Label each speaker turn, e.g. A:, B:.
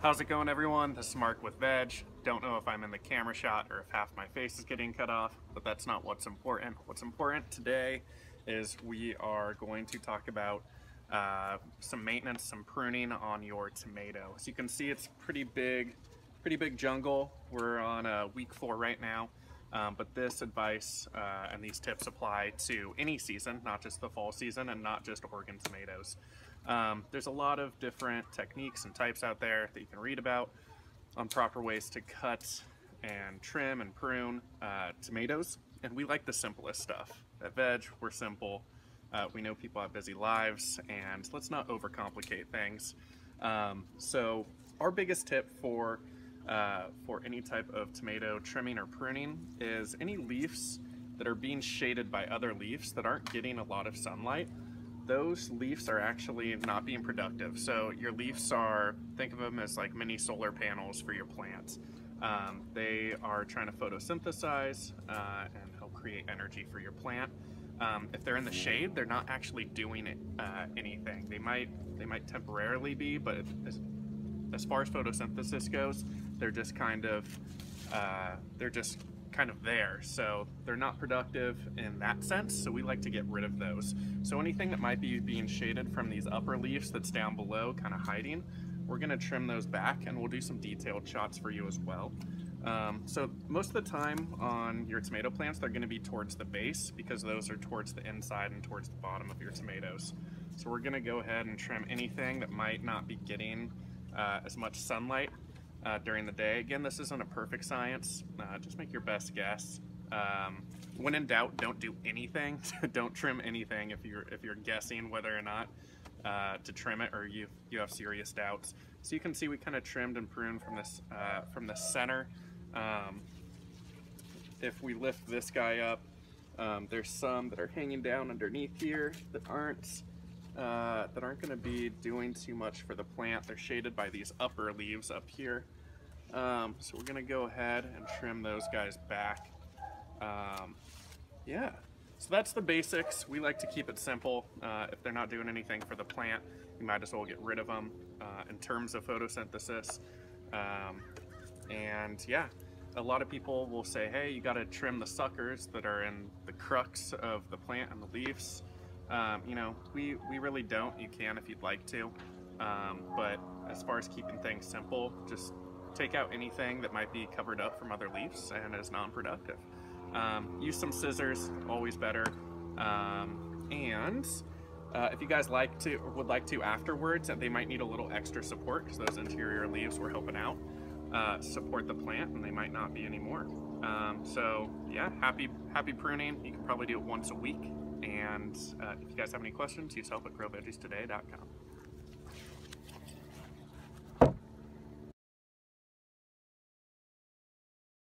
A: How's it going, everyone? This is Mark with Veg. Don't know if I'm in the camera shot or if half my face is getting cut off, but that's not what's important. What's important today is we are going to talk about some maintenance, some pruning on your tomato. As you can see, it's pretty big jungle. We're on week 4 right now, but this advice and these tips apply to any season, not just the fall season and not just Oregon tomatoes. There's a lot of different techniques and types out there that you can read about on proper ways to cut and trim and prune tomatoes, and we like the simplest stuff. At Veg, we're simple. We know people have busy lives, and let's not overcomplicate things. So our biggest tip for any type of tomato trimming or pruning is any leaves that are being shaded by other leaves that aren't getting a lot of sunlight. Those leaves are actually not being productive. So your leaves are, think of them as like mini solar panels for your plants. They are trying to photosynthesize and help create energy for your plant. If they're in the shade, they're not actually doing anything. They might temporarily be, but as far as photosynthesis goes, they're just kind of there. So they're not productive in that sense. So we like to get rid of those. So anything that might be being shaded from these upper leaves that's down below, kind of hiding, we're gonna trim those back, and we'll do some detailed shots for you as well. So most of the time on your tomato plants, they're gonna be towards the base because those are towards the inside and towards the bottom of your tomatoes. So we're gonna go ahead and trim anything that might not be getting as much sunlight during the day. Again, this isn't a perfect science. Just make your best guess. When in doubt, don't do anything. Don't trim anything if you're guessing whether or not to trim it, or you have serious doubts. So you can see we kind of trimmed and pruned from the center. If we lift this guy up, there's some that are hanging down underneath here that aren't going to be doing too much for the plant. They're shaded by these upper leaves up here. So we're going to go ahead and trim those guys back. Yeah, so that's the basics. We like to keep it simple. If they're not doing anything for the plant, you might as well get rid of them in terms of photosynthesis. And yeah, a lot of people will say, hey, you got to trim the suckers that are in the crux of the plant and the leaves. You know, we really don't. You can if you'd like to, but as far as keeping things simple, just take out anything that might be covered up from other leaves and is non-productive. Use some scissors, always better. And if you guys would like to afterwards, they might need a little extra support because those interior leaves were helping out support the plant, and they might not be anymore. So yeah, happy pruning. You can probably do it once a week. And if you guys have any questions, use help@growveggies.today.com.